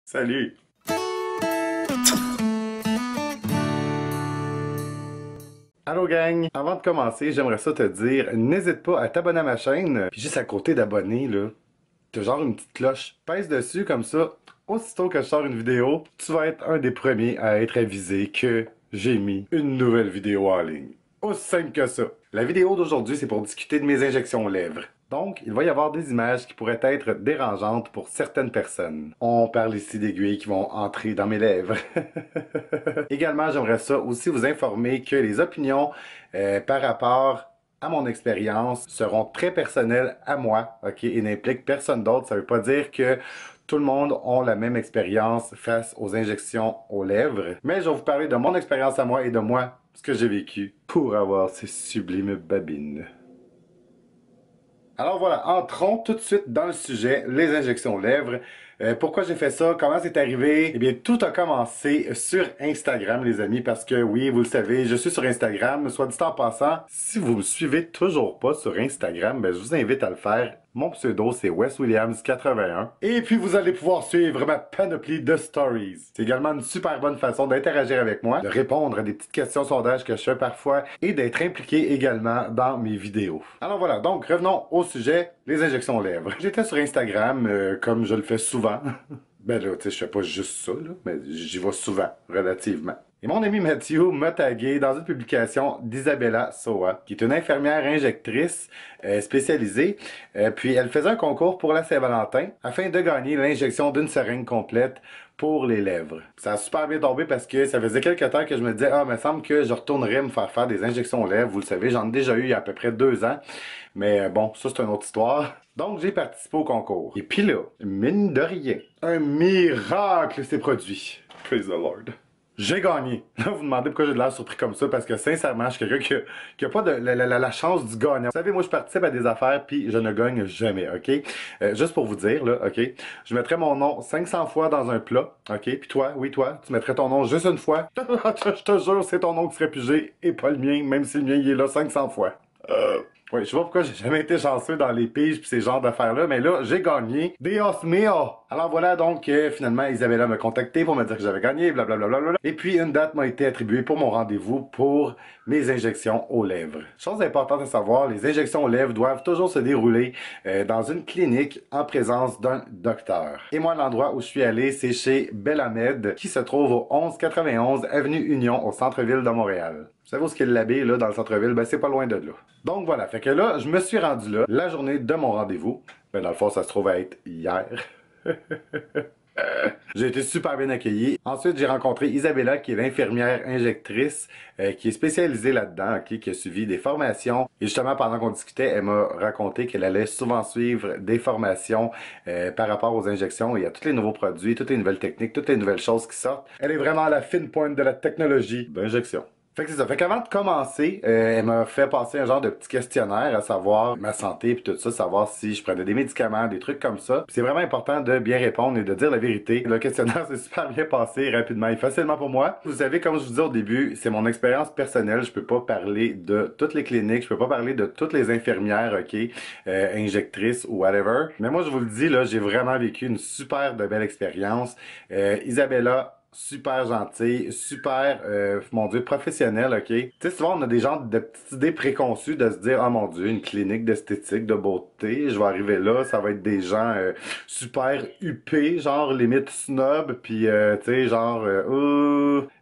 Salut! Allô gang! Avant de commencer, j'aimerais ça te dire, n'hésite pas à t'abonner à ma chaîne. Puis juste à côté d'abonner, là, t'as genre une petite cloche. Pèse dessus comme ça, aussitôt que je sors une vidéo, tu vas être un des premiers à être avisé que j'ai mis une nouvelle vidéo en ligne. Aussi simple que ça. La vidéo d'aujourd'hui, c'est pour discuter de mes injections aux lèvres. Donc, il va y avoir des images qui pourraient être dérangeantes pour certaines personnes. On parle ici d'aiguilles qui vont entrer dans mes lèvres. Également, j'aimerais ça aussi vous informer que les opinions par rapport à mon expérience seront très personnelles à moi, ok, et n'impliquent personne d'autre. Ça veut pas dire que tout le monde a la même expérience face aux injections aux lèvres, mais je vais vous parler de mon expérience à moi et de moi, ce que j'ai vécu pour avoir ces sublimes babines. Alors voilà, entrons tout de suite dans le sujet, les injections aux lèvres. Pourquoi j'ai fait ça? Comment c'est arrivé? Eh bien, tout a commencé sur Instagram, les amis, parce que oui, vous le savez, je suis sur Instagram. Soit dit en passant, si vous me suivez toujours pas sur Instagram, ben, je vous invite à le faire. Mon pseudo, c'est WesWilliams81. Et puis, vous allez pouvoir suivre ma panoplie de stories. C'est également une super bonne façon d'interagir avec moi, de répondre à des petites questions sondages que je fais parfois et d'être impliqué également dans mes vidéos. Alors voilà, donc revenons au sujet, les injections aux lèvres. J'étais sur Instagram, comme je le fais souvent. Ben là, tu sais, je fais pas juste ça, là, mais j'y vais souvent, relativement. Et mon ami Mathieu m'a tagué dans une publication d'Isabella Soa, qui est une infirmière injectrice spécialisée. Puis elle faisait un concours pour la Saint-Valentin afin de gagner l'injection d'une seringue complète pour les lèvres. Ça a super bien tombé parce que ça faisait quelques temps que je me disais, ah, il me semble que je retournerais me faire des injections aux lèvres. Vous le savez, j'en ai déjà eu il y a à peu près 2 ans. Mais bon, ça c'est une autre histoire. Donc j'ai participé au concours. Et puis là, mine de rien, un miracle s'est produit. Praise the Lord. J'ai gagné. Là, vous me demandez pourquoi j'ai de l'air surpris comme ça, parce que sincèrement, je suis quelqu'un qui a pas de la chance du gagnant. Vous savez, moi, je participe à des affaires, puis je ne gagne jamais, OK? Juste pour vous dire, là, OK? Je mettrais mon nom 500 fois dans un plat, OK? Puis toi, oui, toi, tu mettrais ton nom juste une fois. Je te jure, c'est ton nom qui serait pigé, et pas le mien, même si le mien, il est là 500 fois. Oui, je sais pas pourquoi j'ai jamais été chanceux dans les piges pis ces genres d'affaires-là, mais là, j'ai gagné. Dios mio! Alors voilà donc finalement Isabella m'a contacté pour me dire que j'avais gagné, blablabla. Et puis une date m'a été attribuée pour mon rendez-vous pour mes injections aux lèvres. Chose importante à savoir, les injections aux lèvres doivent toujours se dérouler dans une clinique en présence d'un docteur. Et moi, l'endroit où je suis allé, c'est chez Belamed, qui se trouve au 1191 Avenue Union, au centre-ville de Montréal. Vous savez où est-ce qu'il y a l'abbé, là, dans le centre-ville? Ben, c'est pas loin de là. Donc voilà, fait que là, je me suis rendu là, la journée de mon rendez-vous. Ben, dans le fond, ça se trouve à être hier. J'ai été super bien accueilli. Ensuite, j'ai rencontré Isabella, qui est l'infirmière injectrice, qui est spécialisée là-dedans, okay, qui a suivi des formations. Et justement, pendant qu'on discutait, elle m'a raconté qu'elle allait souvent suivre des formations par rapport aux injections et à tous les nouveaux produits, toutes les nouvelles techniques, toutes les nouvelles choses qui sortent. Elle est vraiment à la fine pointe de la technologie d'injection. Fait que c'est ça. Fait qu'avant de commencer, elle m'a fait passer un genre de petit questionnaire à savoir ma santé puis tout ça, savoir si je prenais des médicaments, des trucs comme ça. Puis c'est vraiment important de bien répondre et de dire la vérité. Le questionnaire s'est super bien passé rapidement et facilement pour moi. Vous savez, comme je vous disais au début, c'est mon expérience personnelle. Je peux pas parler de toutes les cliniques, je peux pas parler de toutes les infirmières, ok, injectrices ou whatever. Mais moi, je vous le dis, là, j'ai vraiment vécu une super de belle expérience. Isabella, super gentil, super, mon Dieu, professionnel, ok? Tu sais, souvent, on a des genres de petites idées préconçues de se dire, oh mon Dieu, une clinique d'esthétique, de beauté, je vais arriver là, ça va être des gens super huppés, genre limite snob, puis tu sais, genre,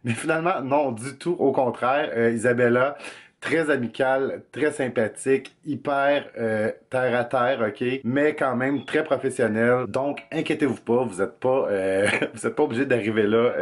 mais finalement, non, du tout, au contraire, Isabella, très amicale, très sympathique, hyper terre à terre, ok, mais quand même très professionnel. Donc, inquiétez-vous pas, vous êtes pas, vous êtes pas obligé d'arriver là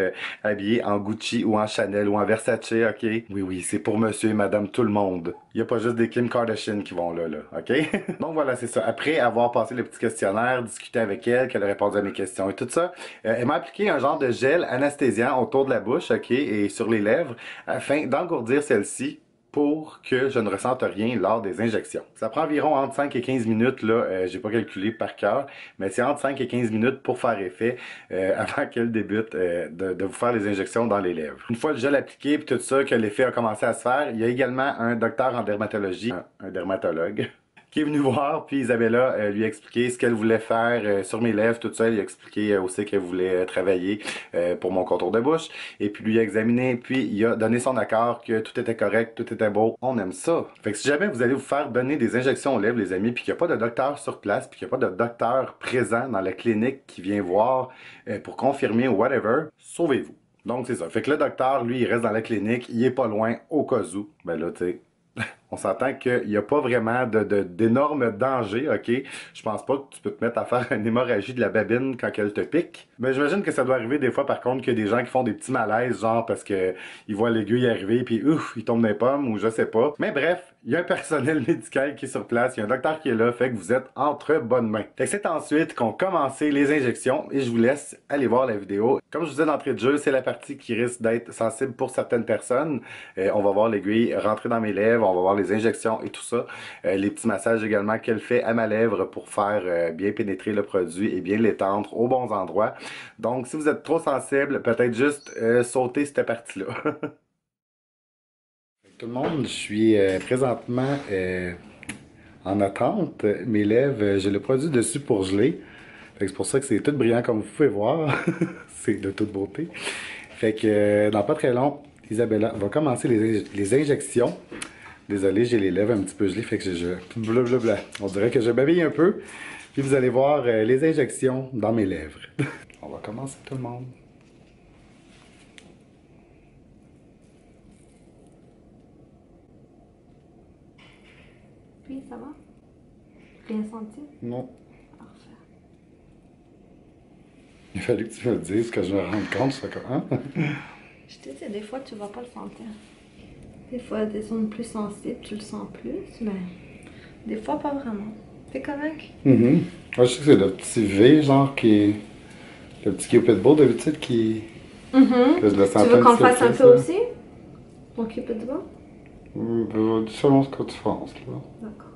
habillé en Gucci ou en Chanel ou en Versace, ok. Oui, oui, c'est pour Monsieur et Madame tout le monde. Il y a pas juste des Kim Kardashian qui vont là, ok. Donc voilà, c'est ça. Après avoir passé le petit questionnaire, discuté avec elle, qu'elle a répondu à mes questions et tout ça, elle m'a appliqué un genre de gel anesthésiant autour de la bouche, ok, et sur les lèvres, afin d'engourdir celle-ci pour que je ne ressente rien lors des injections. Ça prend environ entre 5 et 15 minutes, là, j'ai pas calculé par cœur, mais c'est entre 5 et 15 minutes pour faire effet avant qu'elle débute de vous faire les injections dans les lèvres. Une fois le gel appliqué et tout ça, que l'effet a commencé à se faire, il y a également un docteur en dermatologie, un dermatologue, qui est venu voir, puis Isabella lui a expliqué ce qu'elle voulait faire sur mes lèvres, tout ça. Elle lui a expliqué aussi qu'elle voulait travailler pour mon contour de bouche. Et puis lui a examiné, puis il a donné son accord que tout était correct, tout était beau. On aime ça. Fait que si jamais vous allez vous faire donner des injections aux lèvres, les amis, puis qu'il n'y a pas de docteur sur place, puis qu'il n'y a pas de docteur présent dans la clinique qui vient voir pour confirmer ou whatever, sauvez-vous. Donc c'est ça. Fait que le docteur, lui, il reste dans la clinique, il est pas loin au cas où. Ben là, tu sais. On s'entend qu'il n'y a pas vraiment d'énormes dangers, ok? Je pense pas que tu peux te mettre à faire une hémorragie de la babine quand elle te pique. Mais j'imagine que ça doit arriver des fois, par contre, qu'il y a des gens qui font des petits malaises, genre parce que ils voient l'aiguille arriver, puis ouf, ils tombent dans les pommes, ou je sais pas. Mais bref, il y a un personnel médical qui est sur place, il y a un docteur qui est là, fait que vous êtes entre bonnes mains. Fait que c'est ensuite qu'on commençait les injections, et je vous laisse aller voir la vidéo. Comme je vous disais d'entrée de jeu, c'est la partie qui risque d'être sensible pour certaines personnes. On va voir l'aiguille rentrer dans mes lèvres, on va voir les injections et tout ça. Les petits massages également qu'elle fait à ma lèvre pour faire bien pénétrer le produit et bien l'étendre aux bons endroits. Donc, si vous êtes trop sensible, peut-être juste sauter cette partie-là. Tout le monde, je suis présentement en attente. Mes lèvres, j'ai le produit dessus pour geler. C'est pour ça que c'est tout brillant comme vous pouvez voir. C'est de toute beauté. Fait que dans pas très long, Isabella va commencer les injections. Désolé, j'ai les lèvres un petit peu gelées, fait que blablabla. On dirait que je babille un peu. Puis vous allez voir les injections dans mes lèvres. On va commencer tout le monde. Puis ça va? Rien senti? Non. Parfait. Il fallait que tu me le dises, que je me rende compte, ça comme, hein? Je te dis, des fois, tu vas pas le sentir. Des fois, des zones plus sensibles, tu le sens plus, mais des fois, pas vraiment. C'est correct? Moi, je sais que c'est le petit V, genre, qui... Le petit Cupid Bow, d'habitude, qui... Que je le sens Tu veux qu'on le fasse un peu ça. aussi? Ton Cupid Bow? Selon ce que tu penses, là. D'accord.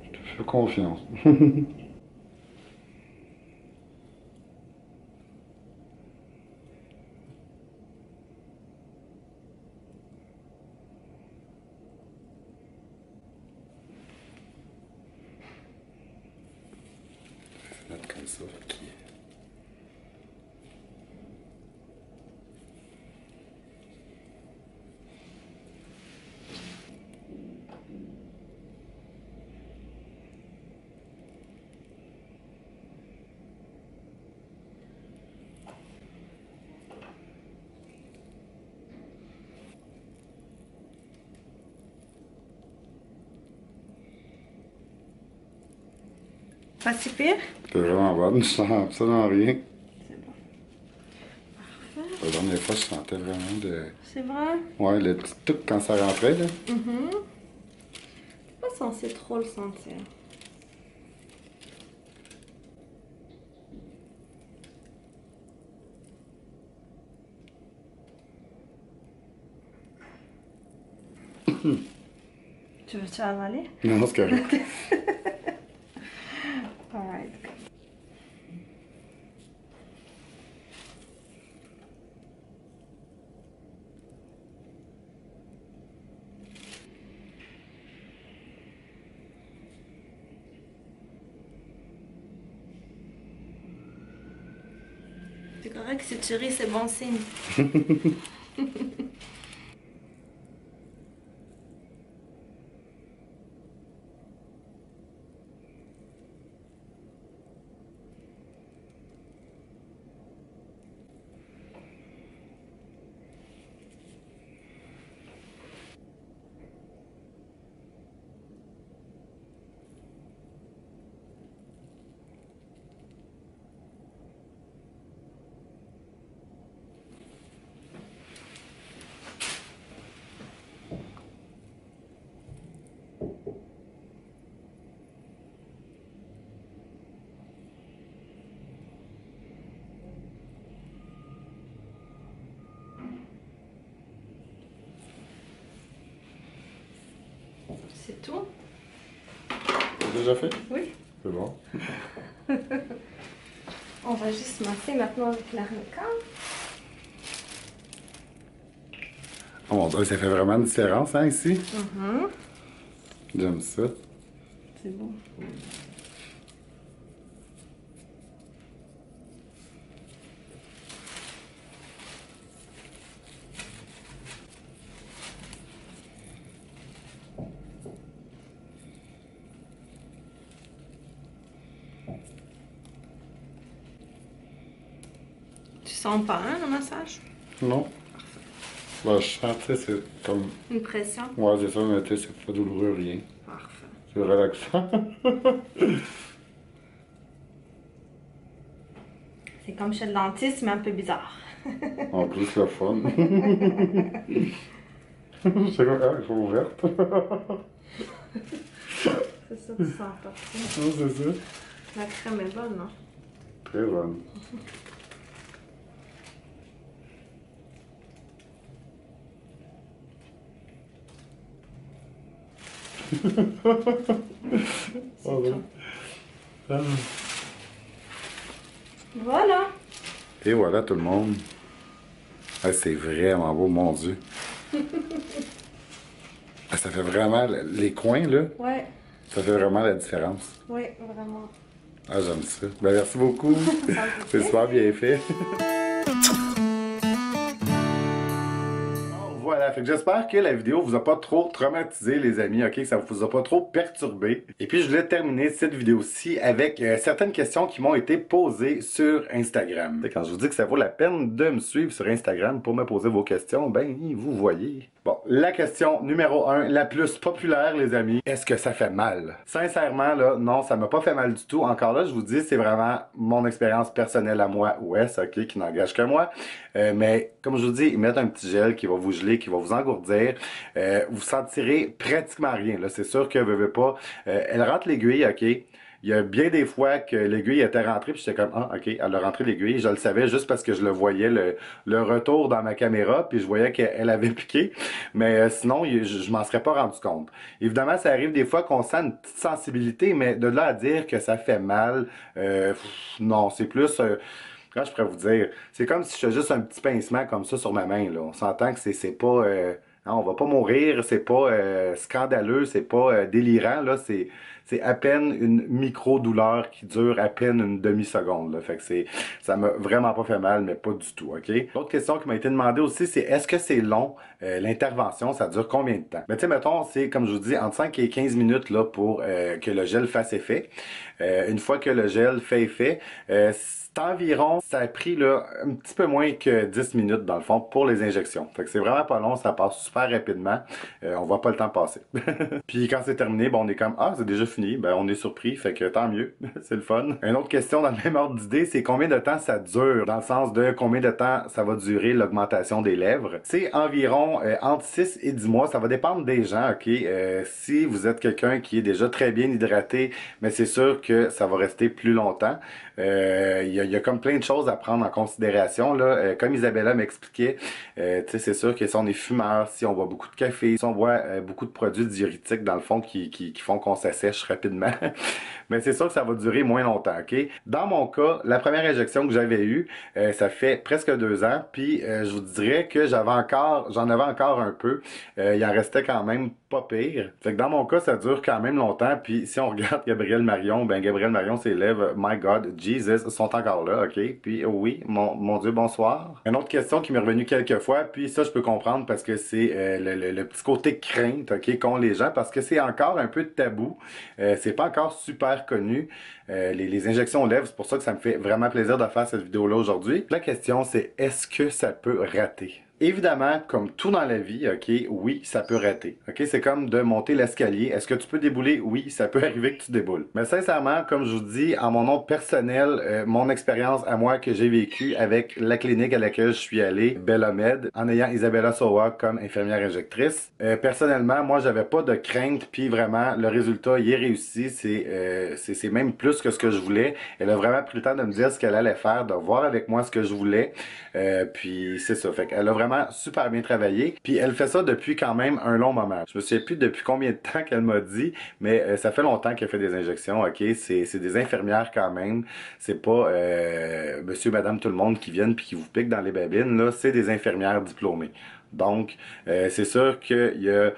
Je te fais confiance. Mettre comme ça, ok. Pas si pire? C'est vraiment bonne, je sens absolument rien. C'est bon. Parfait. La dernière fois, je sentais vraiment de... C'est vrai? Ouais, le petit truc quand ça rentrait, là. T'es pas censé trop le sentir. Tu veux-tu avaler? Non, c'est correct. Alright. C'est correct, si tu ris, c'est bon signe. C'est tout? C'est déjà fait? Oui. C'est bon. On va juste masser maintenant avec l'arnica. Oh mon dieu, ça fait vraiment une différence, hein, ici? Mhm. J'aime ça. C'est beau. Tu sens pas, hein, le massage? Non. Bah, je sens, tu sais, c'est comme... Une pression? Ouais, c'est ça, mais tu sais, c'est pas douloureux, rien. Parfait. C'est relaxant. C'est comme chez le dentiste, mais un peu bizarre. En plus, le fun. C'est quoi? Ah, ils sont ouvertes. C'est ça, tu sens pas. Non, c'est ça. La crème est bonne, non? Très bonne. C'est ouais. tout. Voilà. Et voilà tout le monde. Ah, c'est vraiment beau, mon Dieu. Ah, ça fait vraiment les coins, là. Ouais, Ça fait vraiment la différence. ouais, vraiment. Ah, j'aime ça. Ben, merci beaucoup. Ça me fait C'est super bien fait. Voilà, fait que j'espère que la vidéo vous a pas trop traumatisé, les amis, ok, que ça vous a pas trop perturbé. Et puis je voulais terminer cette vidéo-ci avec certaines questions qui m'ont été posées sur Instagram. T'sais, quand je vous dis que ça vaut la peine de me suivre sur Instagram pour me poser vos questions, ben vous voyez. Bon, la question numéro 1, la plus populaire, les amis, est-ce que ça fait mal? Sincèrement, là, non, ça m'a pas fait mal du tout. Encore là, je vous dis, c'est vraiment mon expérience personnelle à moi, Wes, ok, qui n'engage que moi. Mais comme je vous dis, mettre un petit gel qui va vous geler, qui va vous engourdir, vous sentirez pratiquement rien. Là, c'est sûr que veut pas. Elle rentre l'aiguille, ok. Il y a bien des fois que l'aiguille était rentrée, puis j'étais comme, ah, ok, elle a rentré l'aiguille. Je le savais juste parce que je le voyais, le retour dans ma caméra, puis je voyais qu'elle avait piqué. Mais sinon, je m'en serais pas rendu compte. Évidemment, ça arrive des fois qu'on sent une petite sensibilité, mais de là à dire que ça fait mal, non, c'est plus... Quand je pourrais vous dire, c'est comme si je faisais juste un petit pincement comme ça sur ma main, là. On s'entend que c'est pas... hein, on va pas mourir, c'est pas scandaleux, c'est pas délirant, là. C'est à peine une micro-douleur qui dure à peine une demi-seconde, là. Fait que ça m'a vraiment pas fait mal, mais pas du tout, ok? L'autre question qui m'a été demandée aussi, c'est est-ce que c'est long, l'intervention, ça dure combien de temps? Mais tu sais, mettons, c'est, comme je vous dis, entre 5 et 15 minutes, là, pour que le gel fasse effet. Une fois que le gel fait effet, c'est environ, ça a pris là, un petit peu moins que 10 minutes dans le fond pour les injections. Fait que c'est vraiment pas long, ça passe super rapidement. On voit pas le temps passer. Puis quand c'est terminé, bon, on est comme ah, c'est déjà fini, ben on est surpris, fait que tant mieux, c'est le fun. Une autre question dans le même ordre d'idée, c'est combien de temps ça dure, dans le sens de combien de temps ça va durer l'augmentation des lèvres. C'est environ entre 6 et 10 mois, ça va dépendre des gens, ok? Si vous êtes quelqu'un qui est déjà très bien hydraté, mais c'est sûr que ça va rester plus longtemps. Il y a comme plein de choses à prendre en considération là. Comme Isabella m'expliquait, c'est sûr que si on est fumeur, si on boit beaucoup de café, si on boit beaucoup de produits diurétiques dans le fond qui font qu'on s'assèche rapidement, mais c'est sûr que ça va durer moins longtemps, ok? Dans mon cas, la première injection que j'avais eue, ça fait presque 2 ans, puis je vous dirais que j'en avais encore un peu. Il en restait quand même pas pire. Fait que dans mon cas, ça dure quand même longtemps, puis si on regarde Gabriel Marion, ben Gabriel Marion, ses lèvres, my God, Jesus, sont encore là, ok? Puis oui, mon Dieu, bonsoir. Une autre question qui m'est revenue quelques fois, puis ça, je peux comprendre parce que c'est le petit côté crainte, ok, qu'ont les gens, parce que c'est encore un peu tabou. C'est pas encore super connu. Les injections aux lèvres, c'est pour ça que ça me fait vraiment plaisir de faire cette vidéo-là aujourd'hui. La question, c'est est-ce que ça peut rater? Évidemment, comme tout dans la vie, ok, oui, ça peut rater. Ok, c'est comme de monter l'escalier. Est-ce que tu peux débouler? Oui, ça peut arriver que tu déboules. Mais sincèrement, comme je vous dis, en mon nom personnel, mon expérience à moi que j'ai vécue avec la clinique à laquelle je suis allé, Bellamed, en ayant Isabella Sowa comme infirmière injectrice, personnellement, moi, j'avais pas de crainte, puis vraiment, le résultat, il est réussi. C'est même plus que ce que je voulais. Elle a vraiment pris le temps de me dire ce qu'elle allait faire, de voir avec moi ce que je voulais. Puis c'est ça. Fait qu'elle a vraiment super bien travaillé. Puis elle fait ça depuis quand même un long moment. Je me souviens plus depuis combien de temps qu'elle m'a dit, mais ça fait longtemps qu'elle fait des injections, ok? C'est des infirmières quand même. C'est pas monsieur, madame, tout le monde qui viennent puis qui vous piquent dans les babines, là. C'est des infirmières diplômées. Donc, c'est sûr qu'il y a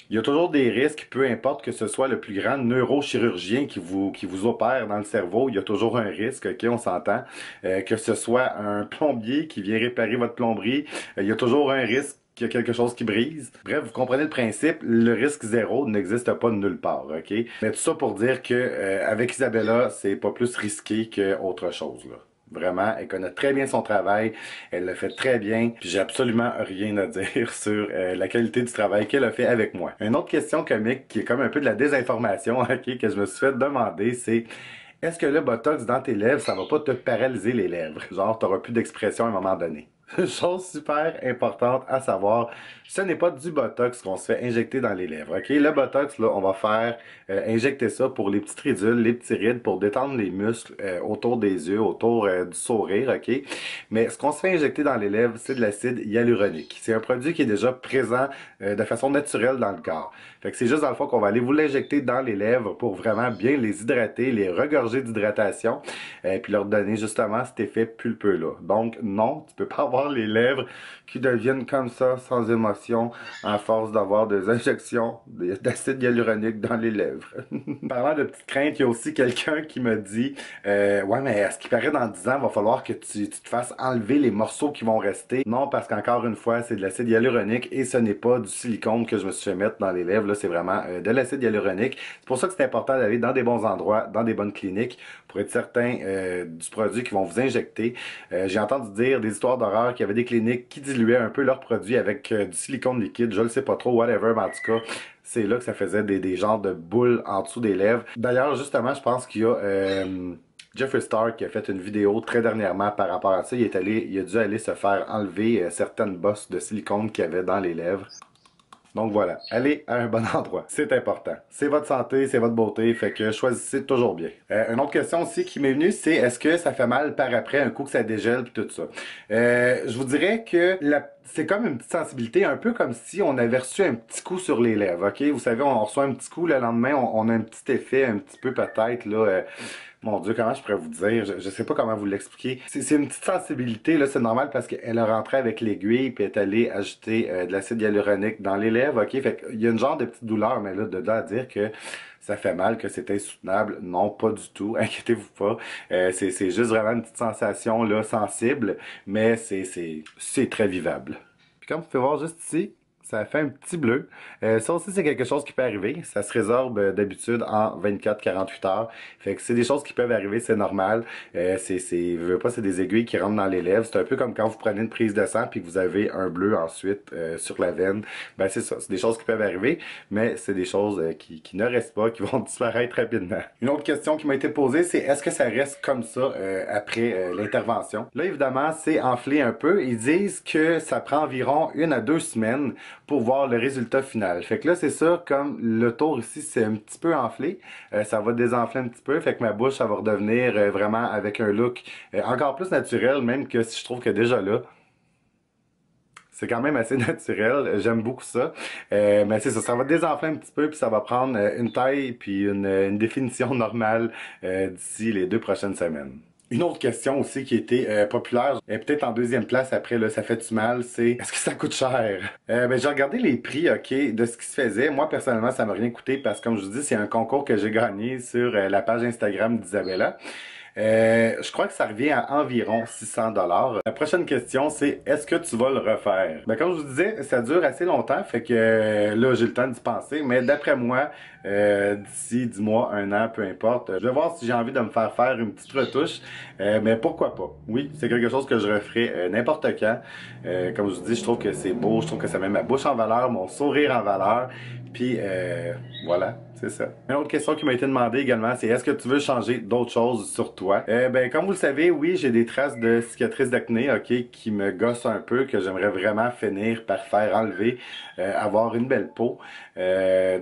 Il y a toujours des risques, peu importe que ce soit le plus grand neurochirurgien qui vous opère dans le cerveau, il y a toujours un risque, ok, on s'entend. Que ce soit un plombier qui vient réparer votre plomberie, il y a toujours un risque qu'il y a quelque chose qui brise. Bref, vous comprenez le principe, le risque zéro n'existe pas de nulle part, ok? Mais tout ça pour dire que avec Isabella, c'est pas plus risqué qu'autre chose, là. Vraiment, elle connaît très bien son travail, elle le fait très bien, puis j'ai absolument rien à dire sur la qualité du travail qu'elle a fait avec moi. Une autre question comique qui est comme un peu de la désinformation, ok, que je me suis fait demander, c'est est-ce que le botox dans tes lèvres, ça va pas te paralyser les lèvres? Genre, t'auras plus d'expression à un moment donné. Chose super importante à savoir, ce n'est pas du botox qu'on se fait injecter dans les lèvres, ok? Le botox, là, on va faire injecter ça pour les petites ridules, les petits rides, pour détendre les muscles autour des yeux, autour du sourire, ok? Mais ce qu'on se fait injecter dans les lèvres, c'est de l'acide hyaluronique. C'est un produit qui est déjà présent de façon naturelle dans le corps. Fait que c'est juste dans le fond qu'on va aller vous l'injecter dans les lèvres pour vraiment bien les hydrater, les regorger d'hydratation, puis leur donner justement cet effet pulpeux-là. Donc non, tu peux pas avoir les lèvres qui deviennent comme ça, sans émotion, à force d'avoir des injections d'acide hyaluronique dans les lèvres. Parlant de petites craintes, il y a aussi quelqu'un qui me dit ouais, mais à ce qui paraît dans 10 ans, il va falloir que tu te fasses enlever les morceaux qui vont rester. Non, parce qu'encore une fois, c'est de l'acide hyaluronique et ce n'est pas du silicone que je me suis fait mettre dans les lèvres. Là, c'est vraiment de l'acide hyaluronique. C'est pour ça que c'est important d'aller dans des bons endroits, dans des bonnes cliniques, pour être certain du produit qu'ils vont vous injecter. J'ai entendu dire des histoires d'horreur qu'il y avait des cliniques qui diluaient un peu leurs produits avec du silicone liquide, je le sais pas trop, whatever, mais en tout cas, c'est là que ça faisait des genres de boules en dessous des lèvres. D'ailleurs, justement, je pense qu'il y a Jeffree Star qui a fait une vidéo très dernièrement par rapport à ça. Il a dû aller se faire enlever certaines bosses de silicone qu'il y avait dans les lèvres. Donc voilà, allez à un bon endroit. C'est important. C'est votre santé, c'est votre beauté, fait que choisissez toujours bien. Une autre question aussi qui m'est venue, c'est est-ce que ça fait mal par après, un coup que ça dégèle pis tout ça? Je vous dirais que c'est comme une petite sensibilité, un peu comme si on avait reçu un petit coup sur les lèvres, ok? Vous savez, on reçoit un petit coup, le lendemain, on a un petit effet, un petit peu peut-être, là... Mon Dieu, comment je pourrais vous dire? Je sais pas comment vous l'expliquer. C'est une petite sensibilité, là, c'est normal parce qu'elle a rentré avec l'aiguille puis est allée ajouter de l'acide hyaluronique dans les lèvres, ok? Fait qu'il y a une genre de petite douleur, mais là, de là à dire que ça fait mal, que c'est insoutenable, non, pas du tout, inquiétez-vous pas. C'est juste vraiment une petite sensation, là, sensible, mais c'est très vivable. Puis comme vous pouvez voir juste ici, ça fait un petit bleu. Ça aussi, c'est quelque chose qui peut arriver. Ça se résorbe d'habitude en 24-48 heures. Fait que c'est des choses qui peuvent arriver, c'est normal. Je veux pas, c'est des aiguilles qui rentrent dans les lèvres. C'est un peu comme quand vous prenez une prise de sang puis que vous avez un bleu ensuite sur la veine. Ben c'est ça, c'est des choses qui peuvent arriver, mais c'est des choses qui ne restent pas, qui vont disparaître rapidement. Une autre question qui m'a été posée, c'est est-ce que ça reste comme ça après l'intervention? Là, évidemment, c'est enflé un peu. Ils disent que ça prend environ 1 à 2 semaines pour voir le résultat final. Fait que là, c'est ça, comme le tour ici, c'est un petit peu enflé, ça va désenfler un petit peu, fait que ma bouche, ça va redevenir vraiment avec un look encore plus naturel, même que si je trouve que déjà là, c'est quand même assez naturel, j'aime beaucoup ça. Mais c'est ça, ça va désenfler un petit peu, puis ça va prendre une taille, puis une définition normale d'ici les 2 prochaines semaines. Une autre question aussi qui était populaire, et peut-être en deuxième place après, là, ça fait-tu mal, c'est est-ce que ça coûte cher? Ben, j'ai regardé les prix, ok, de ce qui se faisait. Moi, personnellement, ça m'a rien coûté parce que, comme je vous dis, c'est un concours que j'ai gagné sur la page Instagram d'Isabella. Je crois que ça revient à environ 600 $. La prochaine question, c'est est-ce que tu vas le refaire? Ben, comme je vous disais, ça dure assez longtemps, fait que là, j'ai le temps d'y penser, mais d'après moi, d'ici 10 mois, 1 an, peu importe, je vais voir si j'ai envie de me faire une petite retouche, mais pourquoi pas? Oui, c'est quelque chose que je referai n'importe quand. Comme je vous dis, je trouve que c'est beau, je trouve que ça met ma bouche en valeur, mon sourire en valeur, puis voilà. C'est ça. Une autre question qui m'a été demandée également, c'est est-ce que tu veux changer d'autres choses sur toi? Ben, comme vous le savez, oui, j'ai des traces de cicatrices d'acné, ok, qui me gossent un peu, que j'aimerais vraiment finir par faire enlever, avoir une belle peau.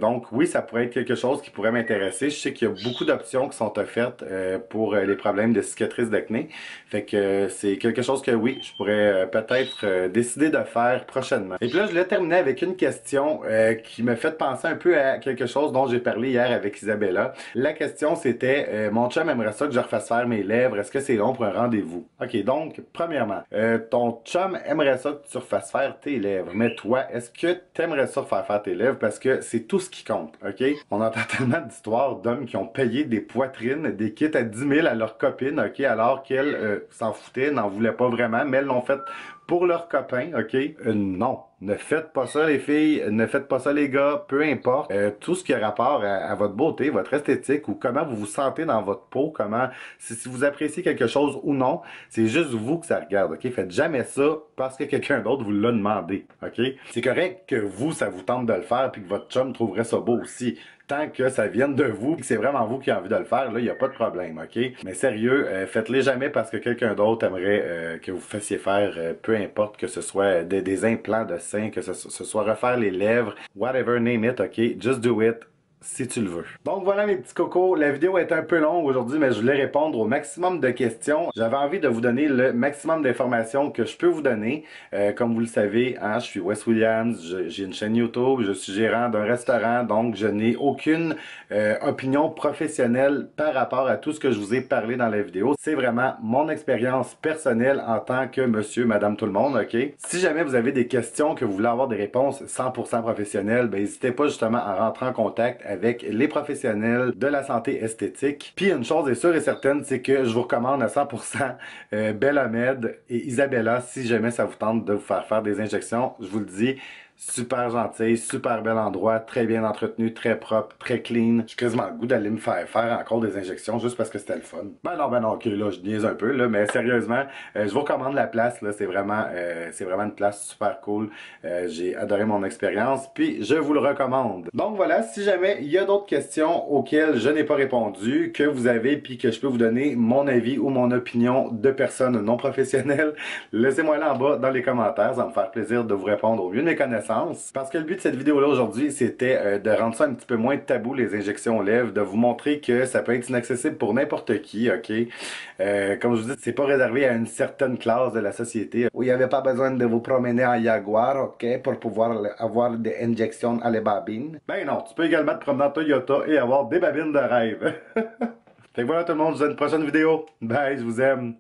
Donc, oui, ça pourrait être quelque chose qui pourrait m'intéresser. Je sais qu'il y a beaucoup d'options qui sont offertes pour les problèmes de cicatrices d'acné. Fait que c'est quelque chose que, oui, je pourrais peut-être décider de faire prochainement. Et puis là, je l'ai terminé avec une question qui me fait penser un peu à quelque chose dont j'ai parlé hier avec Isabella. La question c'était, mon chum aimerait ça que je refasse faire mes lèvres, est-ce que c'est long pour un rendez-vous? Ok, donc, premièrement, ton chum aimerait ça que tu refasses faire tes lèvres, mais toi, est-ce que t'aimerais ça refaire faire tes lèvres? Parce que c'est tout ce qui compte, ok? On entend tellement d'histoires d'hommes qui ont payé des poitrines, des kits à 10 000 à leur copine, ok? Alors qu'elles s'en foutaient, n'en voulaient pas vraiment, mais elles l'ont fait pour leurs copains, ok? Non. Ne faites pas ça les filles, ne faites pas ça les gars, peu importe. Tout ce qui a rapport à votre beauté, votre esthétique ou comment vous vous sentez dans votre peau, comment si vous appréciez quelque chose ou non, c'est juste vous que ça regarde, ok? Faites jamais ça parce que quelqu'un d'autre vous l'a demandé, ok? C'est correct que vous, ça vous tente de le faire puis que votre chum trouverait ça beau aussi. Tant que ça vienne de vous, que c'est vraiment vous qui avez envie de le faire, là, il n'y a pas de problème, ok? Mais sérieux, faites-les jamais parce que quelqu'un d'autre aimerait que vous fassiez faire, peu importe que ce soit des implants de sein, que ce soit refaire les lèvres, whatever, name it, ok? Just do it. Si tu le veux. Donc voilà mes petits cocos, la vidéo est un peu longue aujourd'hui, mais je voulais répondre au maximum de questions. J'avais envie de vous donner le maximum d'informations que je peux vous donner. Comme vous le savez, hein, je suis Wes Williams, j'ai une chaîne YouTube, je suis gérant d'un restaurant, donc je n'ai aucune opinion professionnelle par rapport à tout ce que je vous ai parlé dans la vidéo. C'est vraiment mon expérience personnelle en tant que monsieur, madame, tout le monde, ok? Si jamais vous avez des questions, que vous voulez avoir des réponses 100% professionnelles, ben n'hésitez pas justement à rentrer en contact avec les professionnels de la santé esthétique. Puis une chose est sûre et certaine, c'est que je vous recommande à 100% Bellamède et Isabella si jamais ça vous tente de vous faire des injections. Je vous le dis, super gentil, super bel endroit, très bien entretenu, très propre, très clean. J'ai quasiment le goût d'aller me faire encore des injections juste parce que c'était le fun. Ben non, ok, là, je niaise un peu, là, mais sérieusement, je vous recommande la place, là, c'est vraiment une place super cool. J'ai adoré mon expérience, puis je vous le recommande. Donc voilà, si jamais il y a d'autres questions auxquelles je n'ai pas répondu, que vous avez, puis que je peux vous donner mon avis ou mon opinion de personnes non professionnelles, laissez-moi là en bas dans les commentaires, ça va me faire plaisir de vous répondre au mieux de mes connaissances. Parce que le but de cette vidéo-là aujourd'hui, c'était de rendre ça un petit peu moins tabou, les injections aux lèvres, de vous montrer que ça peut être inaccessible pour n'importe qui, ok? Comme je vous dis, c'est pas réservé à une certaine classe de la société où il n'y avait pas besoin de vous promener en Jaguar, ok? Pour pouvoir avoir des injections à les babines. Ben non, tu peux également te promener en Toyota et avoir des babines de rêve. Fait que voilà tout le monde, je vous dis à une prochaine vidéo. Bye, je vous aime.